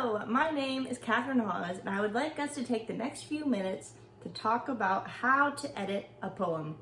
Hello, my name is Catherine Hawes, and I would like us to take the next few minutes to talk about how to edit a poem.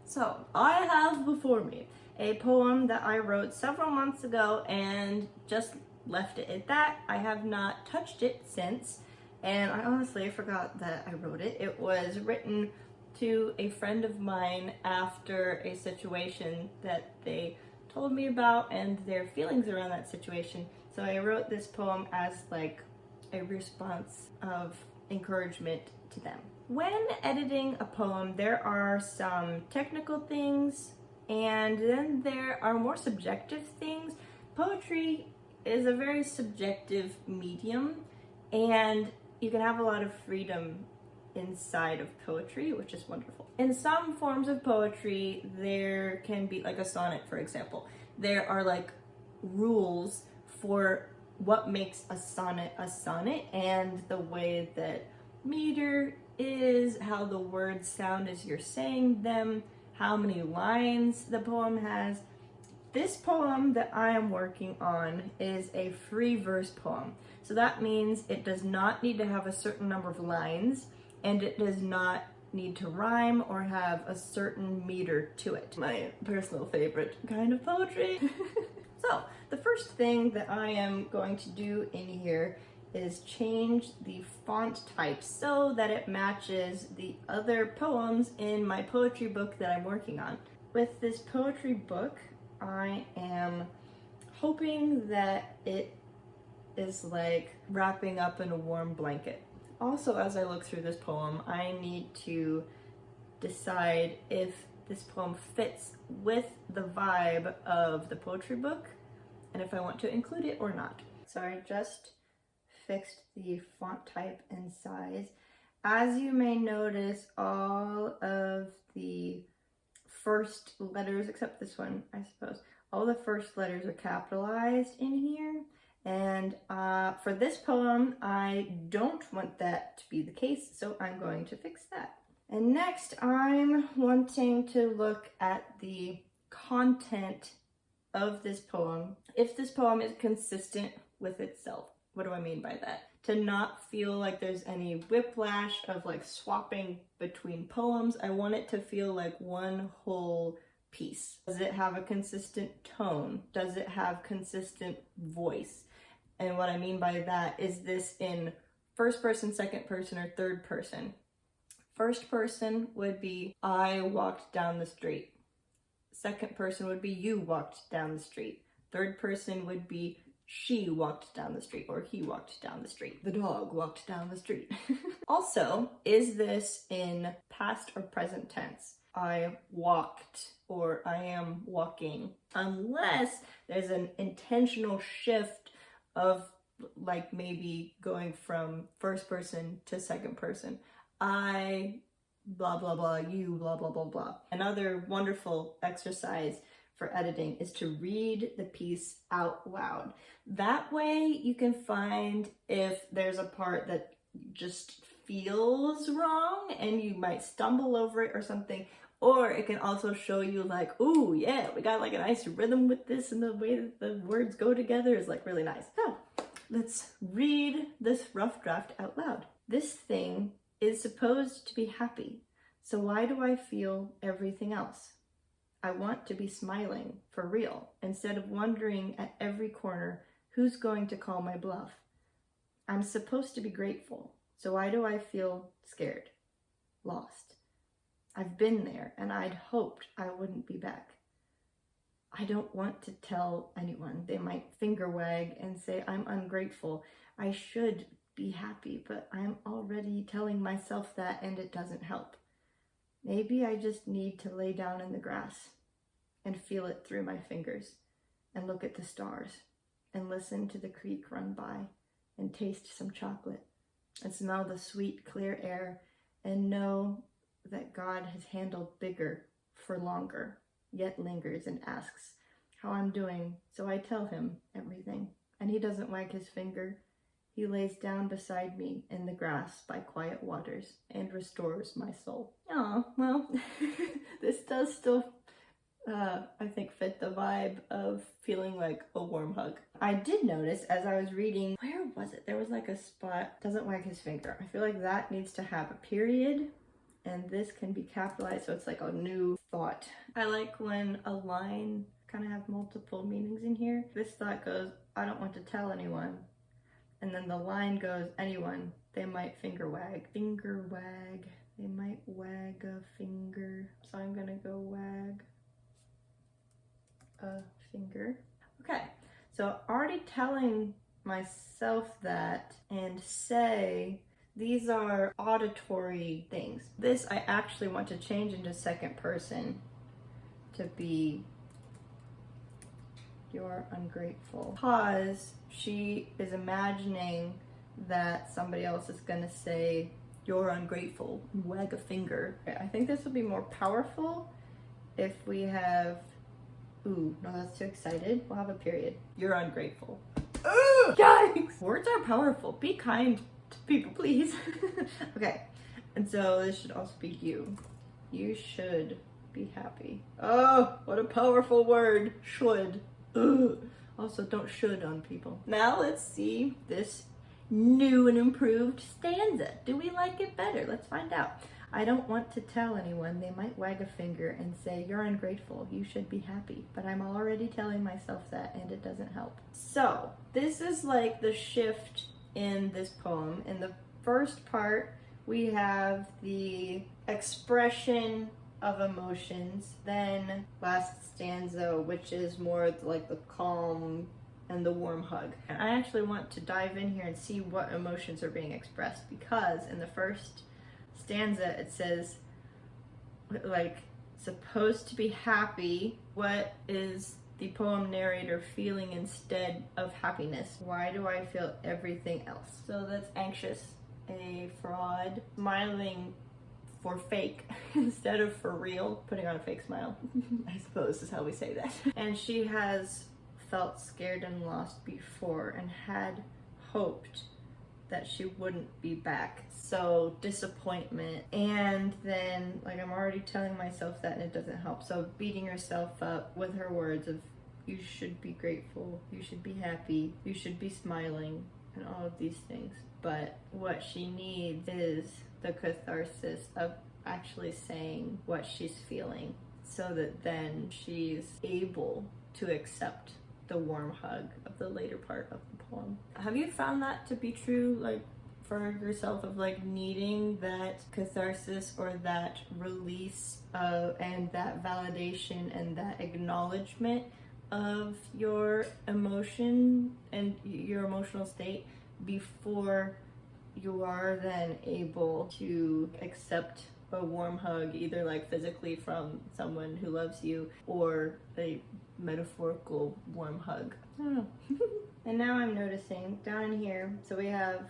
So, I have before me a poem that I wrote several months ago and just left it at that. I have not touched it since, and I honestly forgot that I wrote it. It was written to a friend of mine after a situation that they told me about and their feelings around that situation. So I wrote this poem as like a response of encouragement to them. When editing a poem, there are some technical things and then there are more subjective things. Poetry is a very subjective medium and you can have a lot of freedom inside of poetry, which is wonderful. In some forms of poetry, there can be like a sonnet, for example. There are like rules for what makes a sonnet, and the way that meter is, how the words sound as you're saying them, how many lines the poem has. This poem that I am working on is a free verse poem. So that means it does not need to have a certain number of lines, and it does not need to rhyme or have a certain meter to it. My personal favorite kind of poetry. So the first thing that I am going to do in here is change the font type so that it matches the other poems in my poetry book that I'm working on. With this poetry book, I am hoping that it is like wrapping up in a warm blanket. Also, as I look through this poem, I need to decide if this poem fits with the vibe of the poetry book and if I want to include it or not. So I just fixed the font type and size. As you may notice, all of the first letters, except this one, I suppose, all the first letters are capitalized in here. And for this poem, I don't want that to be the case, so I'm going to fix that. And next, I'm wanting to look at the content of this poem. If this poem is consistent with itself. What do I mean by that? To not feel like there's any whiplash of like swapping between poems. I want it to feel like one whole piece. Does it have a consistent tone? Does it have consistent voice? And what I mean by that is this in first person, second person, or third person. First person would be I walked down the street. Second person would be you walked down the street. Third person would be she walked down the street or he walked down the street. The dog walked down the street. Also, is this in past or present tense? I walked or I am walking. Unless there's an intentional shift of like maybe going from first person to second person. I blah blah blah, you blah blah blah blah. Another wonderful exercise for editing is to read the piece out loud. That way you can find if there's a part that just feels wrong and you might stumble over it or something, or it can also show you like, ooh yeah, we got like a nice rhythm with this and the way that the words go together is like really nice. So let's read this rough draft out loud. This thing is supposed to be happy, so why do I feel everything else? I want to be smiling for real instead of wondering at every corner who's going to call my bluff. I'm supposed to be grateful, so why do I feel scared, lost? I've been there and I'd hoped I wouldn't be back. I don't want to tell anyone. They might finger wag and say I'm ungrateful. I should be happy, but I'm already telling myself that and it doesn't help. Maybe I just need to lay down in the grass and feel it through my fingers and look at the stars and listen to the creek run by and taste some chocolate and smell the sweet, clear air and know that God has handled bigger for longer, yet lingers and asks how I'm doing. So I tell him everything, and he doesn't wag his finger. He lays down beside me in the grass by quiet waters and restores my soul. Oh, well, this does still I think fit the vibe of feeling like a warm hug. I did notice as I was reading, where was it? There was like a spot, doesn't wag his finger. I feel like that needs to have a period, and this can be capitalized so it's like a new thought. I like when a line kind of have multiple meanings in here. This thought goes, I don't want to tell anyone. And then the line goes, anyone, they might finger wag. Finger wag. They might wag a finger. So I'm gonna go wag a finger. Okay, so already telling myself that and say these are auditory things. This I actually want to change into second person to be you're ungrateful. Because she is imagining that somebody else is gonna say you're ungrateful, wag a finger. I think this will be more powerful if we have, ooh, no, that's too excited. We'll have a period. You're ungrateful. Ooh, yikes! Words are powerful. Be kind to people, please. Okay, and so this should also be you. You should be happy. Oh, what a powerful word, should. Ugh. Also, don't should on people. Now let's see this new and improved stanza. Do we like it better? Let's find out. I don't want to tell anyone. They might wag a finger and say, you're ungrateful. You should be happy. But I'm already telling myself that, and it doesn't help. So this is like the shift in this poem. In the first part, we have the expression of emotions. Then last stanza, which is more like the calm and the warm hug. And I actually want to dive in here and see what emotions are being expressed, because in the first stanza it says like supposed to be happy. What is the poem narrator feeling instead of happiness? Why do I feel everything else? So that's anxious, a fraud, smiling for fake instead of for real, putting on a fake smile, I suppose is how we say that. And she has felt scared and lost before and had hoped that she wouldn't be back. So disappointment. And then like I'm already telling myself that and it doesn't help. So beating herself up with her words of you should be grateful, you should be happy, you should be smiling, and all of these things. But what she needs is the catharsis of actually saying what she's feeling, so that then she's able to accept the warm hug of the later part of the poem. Have you found that to be true, like for yourself, of like needing that catharsis or that release and that validation and that acknowledgement of your emotion and your emotional state before you are then able to accept a warm hug, either like physically from someone who loves you or a metaphorical warm hug? I don't know. And now I'm noticing down in here, so we have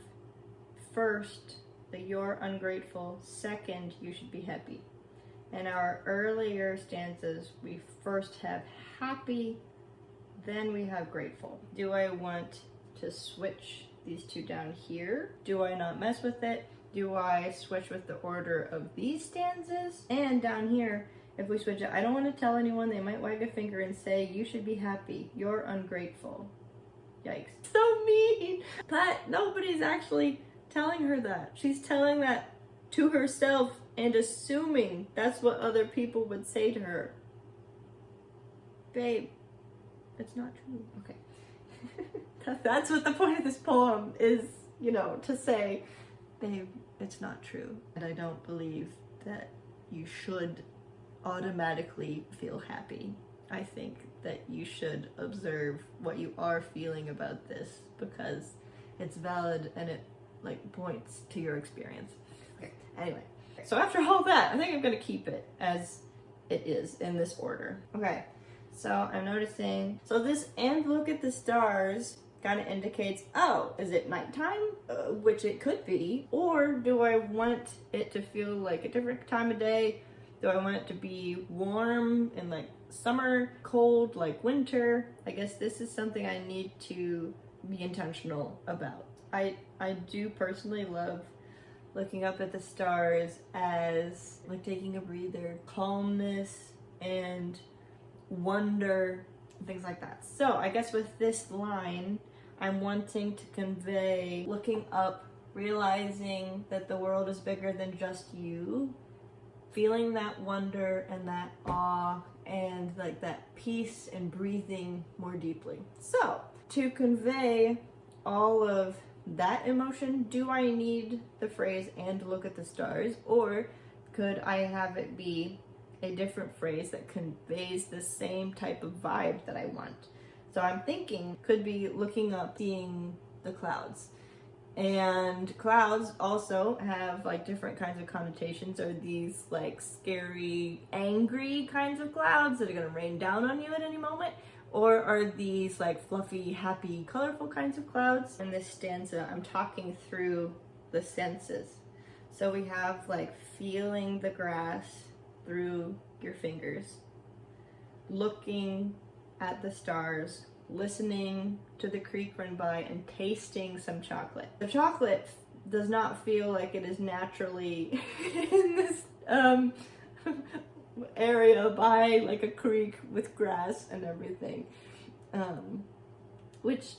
first the you're ungrateful, second you should be happy. In our earlier stanzas, we first have happy, then we have grateful. Do I want to switch these two down here? Do I not mess with it? Do I switch with the order of these stanzas? And down here, if we switch it, I don't want to tell anyone. They might wag a finger and say, you should be happy. You're ungrateful. Yikes. So mean. But nobody's actually telling her that. She's telling that to herself and assuming that's what other people would say to her. Babe, it's not true. Okay. That's what the point of this poem is, you know, to say, babe, it's not true. And I don't believe that you should automatically feel happy. I think that you should observe what you are feeling about this, because it's valid and it like points to your experience. Okay, anyway. So after all that, I think I'm gonna keep it as it is in this order. Okay, so I'm noticing, so this and look at the stars kind of indicates, oh, is it nighttime? Which it could be. Or do I want it to feel like a different time of day? Do I want it to be warm and like summer, cold like winter? I guess this is something I need to be intentional about. I do personally love looking up at the stars as like taking a breather, calmness, and wonder, things like that. So I guess with this line, I'm wanting to convey looking up, realizing that the world is bigger than just you, feeling that wonder and that awe and like that peace and breathing more deeply. So to convey all of that emotion, do I need the phrase "and look at the stars," or could I have it be a different phrase that conveys the same type of vibe that I want? So I'm thinking could be looking up, seeing the clouds. And clouds also have like different kinds of connotations. Are these like scary, angry kinds of clouds that are gonna rain down on you at any moment? Or are these like fluffy, happy, colorful kinds of clouds? In this stanza, I'm talking through the senses. So we have like feeling the grass through your fingers, looking at the stars, listening to the creek run by, and tasting some chocolate. The chocolate does not feel like it is naturally in this area by like a creek with grass and everything, which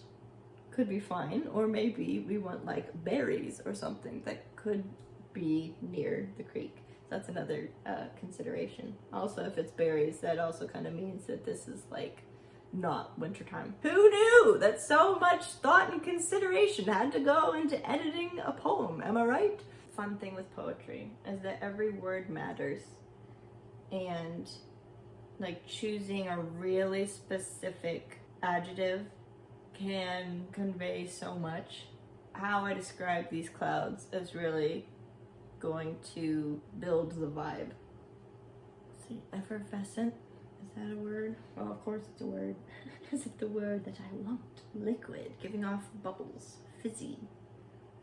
could be fine. Or maybe we want like berries or something that could be near the creek. That's another consideration. Also, if it's berries, that also kind of means that this is like not wintertime. Who knew that so much thought and consideration had to go into editing a poem? Am I right? Fun thing with poetry is that every word matters, and like choosing a really specific adjective can convey so much. How I describe these clouds is really going to build the vibe. Let's see, effervescent. Is that a word? Well, of course it's a word. Is it the word that I want? Liquid, giving off bubbles, fizzy.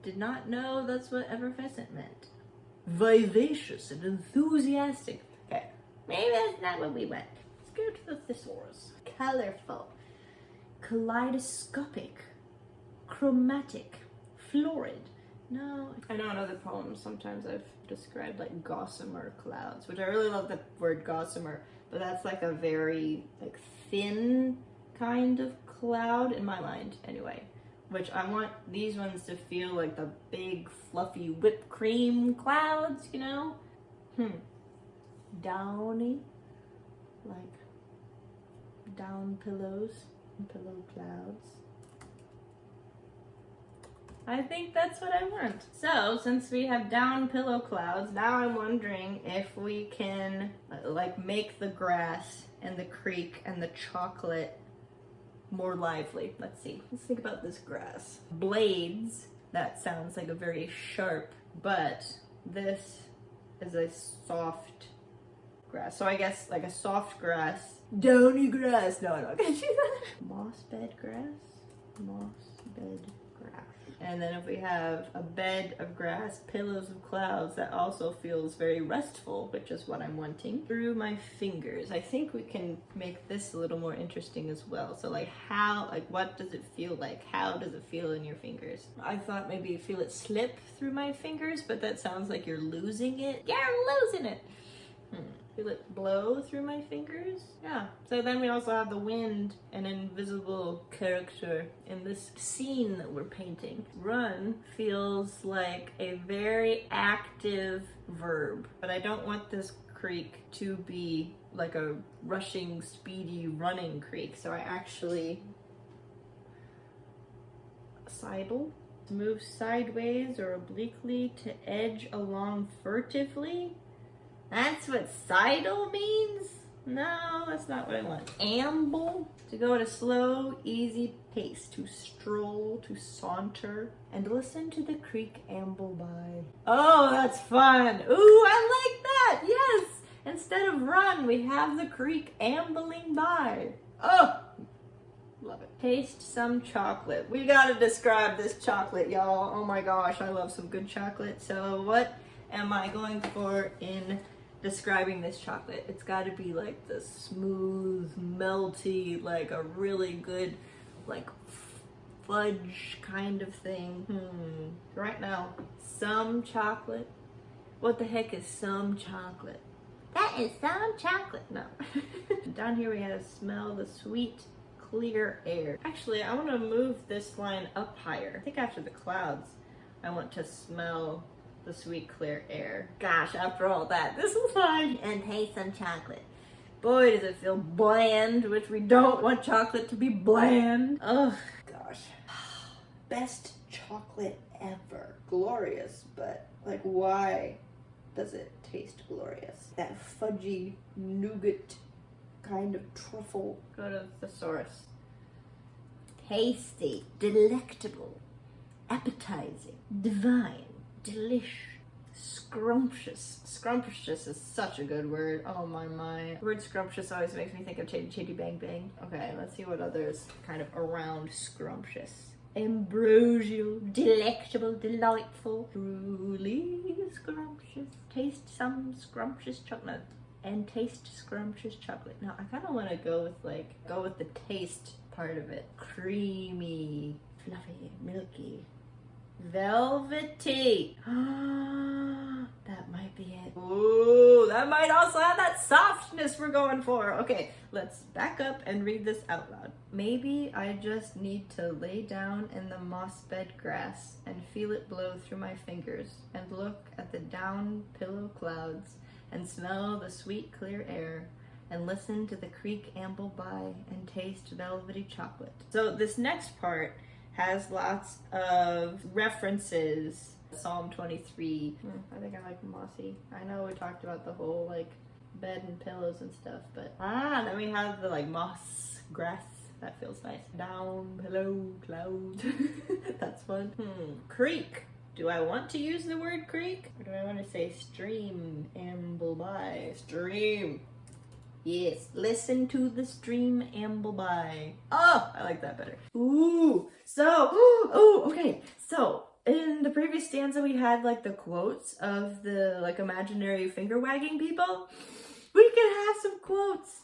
Did not know that's what effervescent meant. Vivacious and enthusiastic. Okay, maybe that's not what we want. Let's go to the thesaurus. Colorful, kaleidoscopic, chromatic, florid. No, I know in other poems sometimes I've described like gossamer clouds, which I really love the word gossamer, but that's like a very like thin kind of cloud in my mind anyway, which I want these ones to feel like the big fluffy whipped cream clouds, you know? Downy, like down pillows and pillow clouds. I think that's what I want. So, since we have down pillow clouds, now I'm wondering if we can like make the grass and the creek and the chocolate more lively. Let's see. Let's think about this grass. Blades, that sounds like a very sharp, but this is a soft grass. So I guess like a soft grass. Downy grass. No, I'm not gonna do that. Moss bed grass. Moss bed grass. And then if we have a bed of grass, pillows of clouds, that also feels very restful, which is what I'm wanting. Through my fingers. I think we can make this a little more interesting as well. So like how, like what does it feel like? How does it feel in your fingers? I thought maybe you feel it slip through my fingers, but that sounds like you're losing it. You're losing it. Feel it blow through my fingers? Yeah. So then we also have the wind, an invisible character in this scene that we're painting. Run feels like a very active verb, but I don't want this creek to be like a rushing, speedy, running creek. So I actually sidle, move sideways or obliquely to edge along furtively. That's what sidle means? No, that's not what I want. Amble, to go at a slow, easy pace, to stroll, to saunter, and listen to the creek amble by. Oh, that's fun. Ooh, I like that. Yes. Instead of run, we have the creek ambling by. Oh, love it. Taste some chocolate. We gotta describe this chocolate, y'all. Oh my gosh, I love some good chocolate. So what am I going for in describing this chocolate? It's got to be like the smooth, melty, like a really good like fudge kind of thing. Right now, some chocolate. What the heck is some chocolate? That is some chocolate. No. Down here we have smell the sweet, clear air. Actually, I want to move this line up higher. I think after the clouds, I want to smell the sweet, clear air. Gosh, after all that, this line and taste some chocolate. Boy, does it feel bland, which we don't want chocolate to be bland. Oh, gosh. Best chocolate ever. Glorious, but like, why does it taste glorious? That fudgy nougat kind of truffle. Go to thesaurus. Tasty, delectable, appetizing, divine, delish, scrumptious. Scrumptious is such a good word. Oh my. The word scrumptious always makes me think of Chitty Chitty Bang Bang. Okay, let's see what others kind of around scrumptious. Ambrosial, delectable, delightful, truly scrumptious. Taste some scrumptious chocolate and taste scrumptious chocolate. Now I kind of want to go with the taste part of it. Creamy, fluffy, milky, velvety. That might be it. Ooh, that might also have that softness we're going for. Okay, let's back up and read this out loud. Maybe I just need to lay down in the moss-bed grass and feel it blow through my fingers and look at the down pillow clouds and smell the sweet clear air and listen to the creek amble by and taste velvety chocolate. So this next part has lots of references. Psalm 23. I think I like mossy. I know we talked about the whole like bed and pillows and stuff, but then we have the like moss grass. That feels nice. Down pillow cloud. That's fun. Creek. Do I want to use the word creek? Or do I want to say stream amble by? Stream. Yes, listen to the stream amble by. Oh, I like that better. Ooh, okay. So, in the previous stanza, we had like the quotes of the like imaginary finger wagging people. We could have some quotes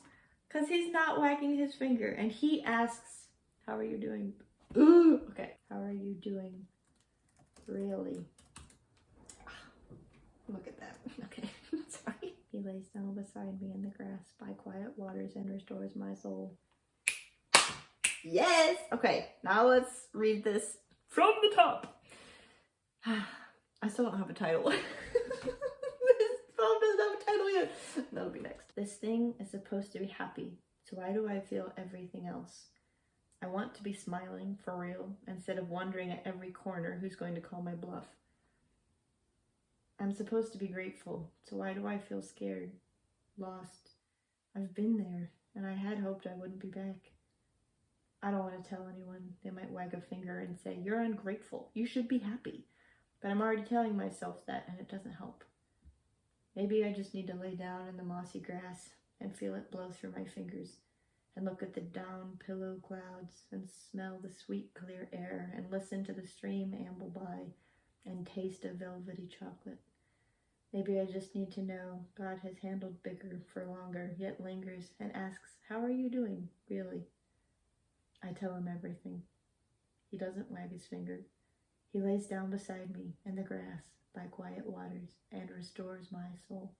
because he's not wagging his finger and he asks, how are you doing? Ooh, okay. How are you doing? Really? Look at that. Okay, sorry. He lays down beside me in the grass by quiet waters and restores my soul. Yes! Okay, now let's read this from the top. I still don't have a title. This poem doesn't have a title yet. That'll be next. This thing is supposed to be happy, so why do I feel everything else? I want to be smiling, for real, instead of wondering at every corner who's going to call my bluff. I'm supposed to be grateful, so why do I feel scared? Lost. I've been there, and I had hoped I wouldn't be back. I don't want to tell anyone. They might wag a finger and say, you're ungrateful. You should be happy. But I'm already telling myself that, and it doesn't help. Maybe I just need to lay down in the mossy grass and feel it blow through my fingers and look at the down pillow clouds and smell the sweet clear air and listen to the stream amble by and taste a velvety chocolate. Maybe I just need to know God has handled bigger for longer, yet lingers and asks, how are you doing, really? I tell him everything. He doesn't wag his finger. He lays down beside me in the grass by quiet waters and restores my soul.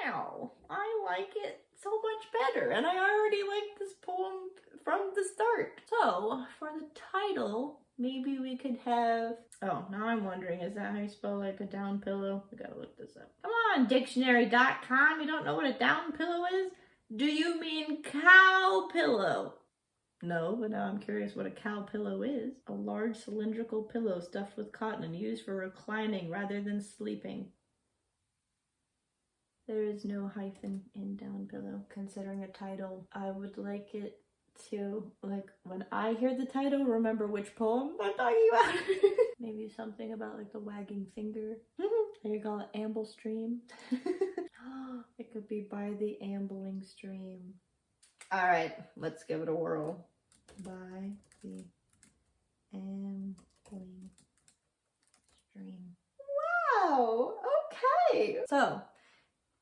Wow, I like it so much better, and I already like this poem from the start. So, for the title, maybe we could have... Oh, now I'm wondering, is that how you spell like a down pillow? I gotta look this up. Come on, dictionary.com, you don't know what a down pillow is? Do you mean cow pillow? No, but now I'm curious what a cow pillow is. A large cylindrical pillow stuffed with cotton and used for reclining rather than sleeping. There is no hyphen in down pillow. Considering a title, I would like it to, like, when I hear the title, remember which poem I'm talking about. Maybe something about like the wagging finger. And you call it amble stream. It could be by the ambling stream. All right, let's give it a whirl. By the ambling stream. Wow, okay. So,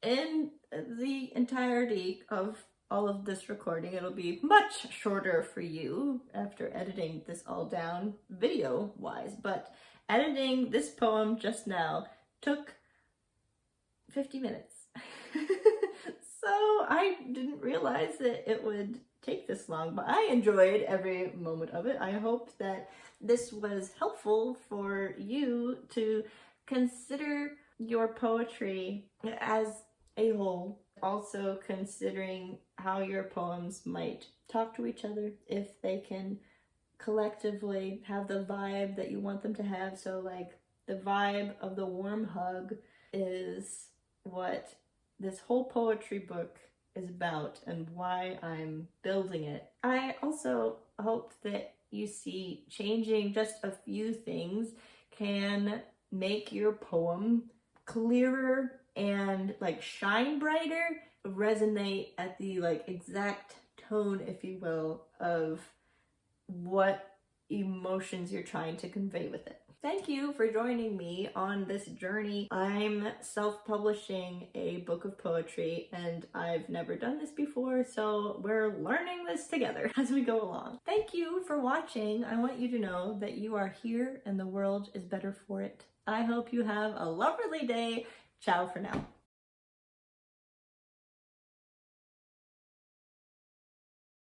in the entirety of all of this recording, it'll be much shorter for you after editing this all down video-wise, but editing this poem just now took 50 minutes. So I didn't realize that it would take this long, but I enjoyed every moment of it. I hope that this was helpful for you to consider your poetry as a whole. Also considering how your poems might talk to each other, if they can collectively have the vibe that you want them to have. So like the vibe of the warm hug is what this whole poetry book is about and why I'm building it. I also hope that you see changing just a few things can make your poem clearer and like shine brighter, resonate at the like exact tone, if you will, of what emotions you're trying to convey with it. Thank you for joining me on this journey. I'm self-publishing a book of poetry and I've never done this before, so we're learning this together as we go along. Thank you for watching. I want you to know that you are here and the world is better for it. I hope you have a lovely day. Ciao for now.